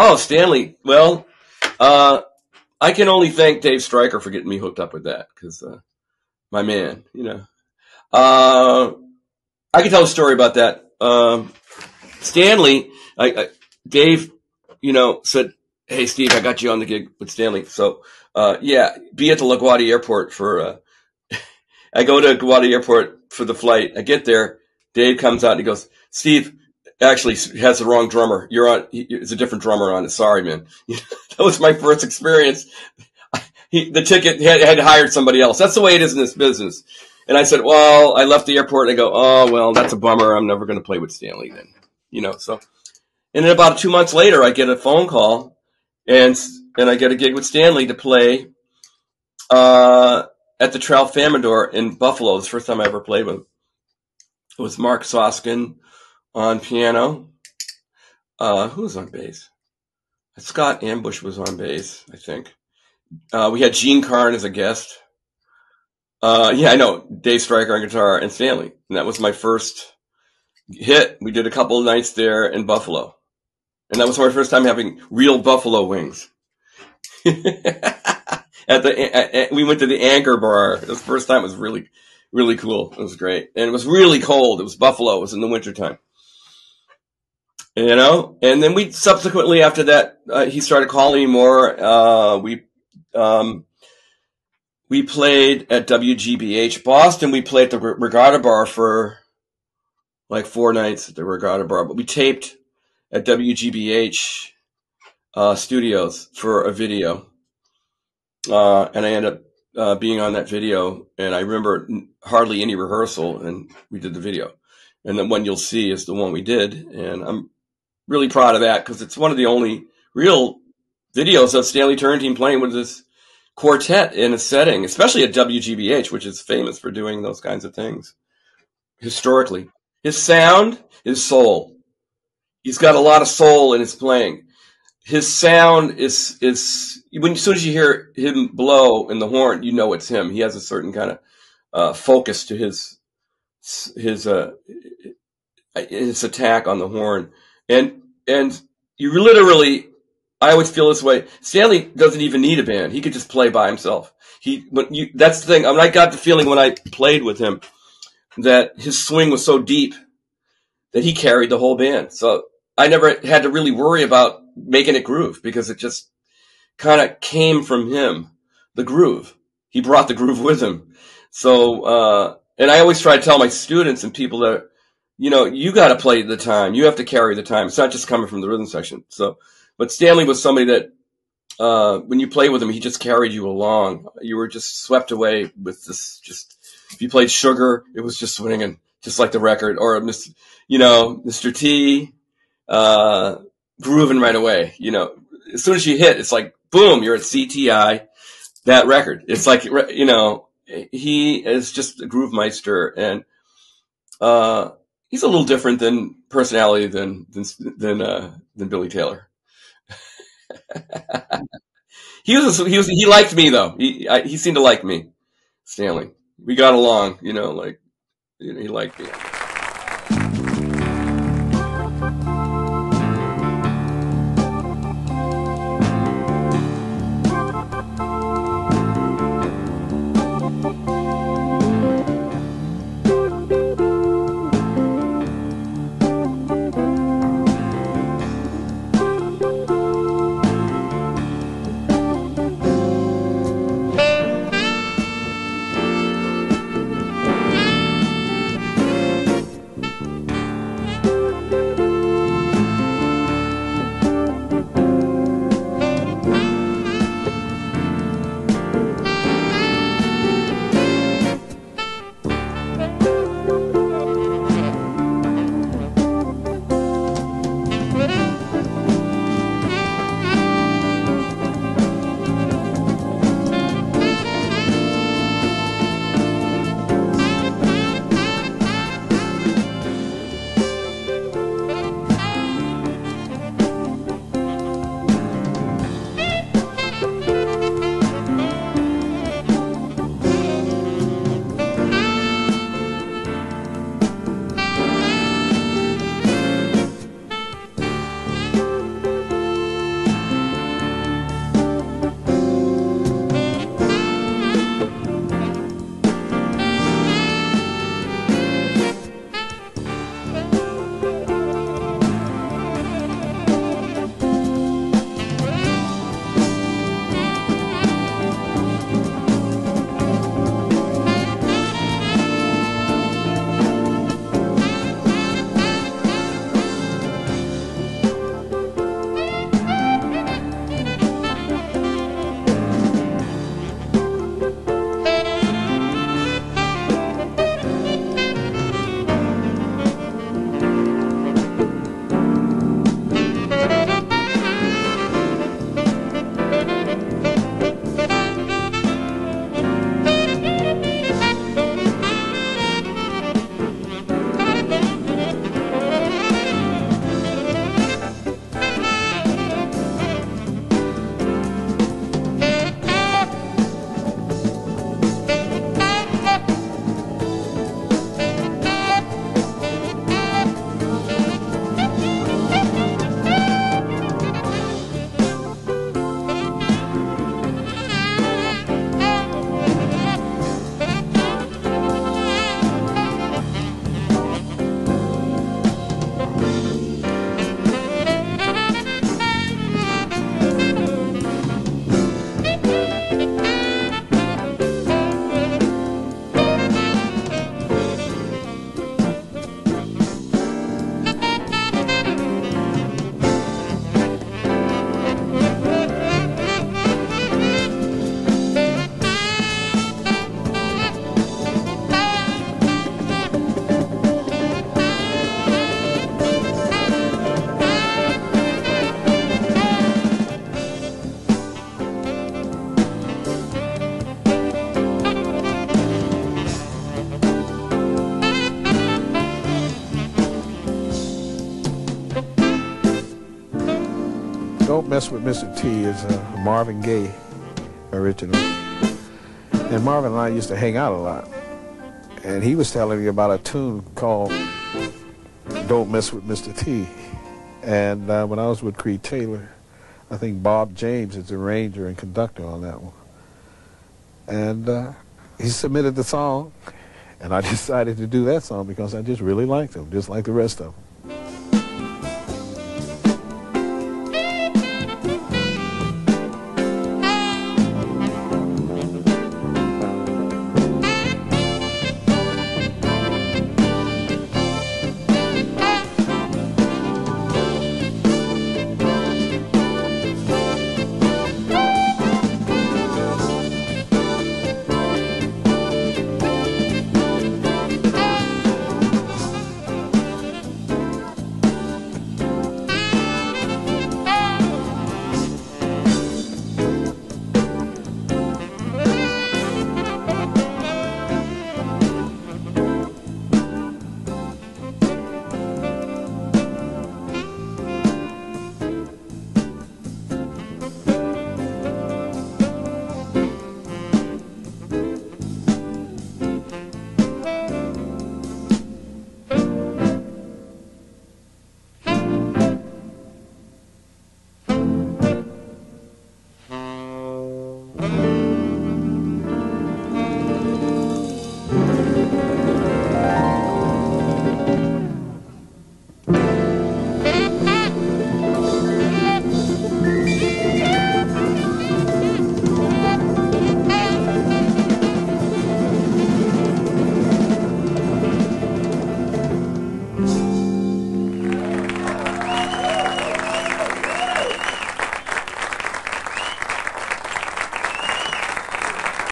Oh, Stanley. Well, I can only thank Dave Stryker for getting me hooked up with that, because my man, I can tell a story about that. Stanley, Dave, said, "Hey, Steve, I got you on the gig with Stanley." So, be at the LaGuardia Airport for. I go to LaGuardia Airport for the flight. I get there. Dave comes out and he goes, "Steve actually has the wrong drummer. You're on. It's a different drummer on it. Sorry, man." That was my first experience. The ticket had hired somebody else. That's the way it is in this business. And I said, well, I left the airport and I go, oh, well, that's a bummer. I'm never going to play with Stanley then, so. And then about 2 months later, I get a phone call and I get a gig with Stanley to play, at the Tralfamadore in Buffalo. It was the first time I ever played with him. It was Mark Soskin on piano. Who was on bass? Scott Ambush was on bass, I think. We had Gene Carn as a guest. I know. Dave Stryker on guitar and Stanley. And that was my first hit. We did a couple of nights there in Buffalo. And that was my first time having real buffalo wings. We went to the Anchor Bar. It was the first time. It was really, really cool. It was great. And it was really cold. It was Buffalo. It was in the wintertime. And then we subsequently, after that, he started calling me more. We played at WGBH Boston. We played at the Regatta Bar for like 4 nights at the Regatta Bar, but we taped at WGBH studios for a video. And I ended up being on that video, and I remember hardly any rehearsal, and we did the video. And the one you'll see is the one we did, and I'm really proud of that because it's one of the only real videos of Stanley Turrentine playing with this quartet in a setting, especially at WGBH, which is famous for doing those kinds of things historically. His sound is soul. He's got a lot of soul in his playing. His sound is as soon as you hear him blow in the horn, you know it's him. He has a certain kind of focus to his attack on the horn, and you literally. I always feel this way. Stanley doesn't even need a band. He could just play by himself. That's the thing. I got the feeling when I played with him that his swing was so deep that he carried the whole band. So I never had to really worry about making it groove because it just kind of came from him, the groove. He brought the groove with him. So, and I always try to tell my students and people that, you got to play the time. You have to carry the time. It's not just coming from the rhythm section. So, but Stanley was somebody that, when you play with him, he just carried you along. You were just swept away with this. If you played Sugar, it was just swinging, just like the record, or Mr. T, grooving right away. As soon as you hit, it's like boom, you're at CTI. That record, it's like he is just a groove meister, and he's a little different than personality than Billy Taylor. He liked me though. He seemed to like me, Stanley. We got along, he liked me. Mess with Mr. T is a Marvin Gaye original. And Marvin and I used to hang out a lot. And he was telling me about a tune called Don't Mess with Mr. T. And when I was with Creed Taylor, I think Bob James is the arranger and conductor on that one. And he submitted the song, and I decided to do that song because I just really liked him, just like the rest of them.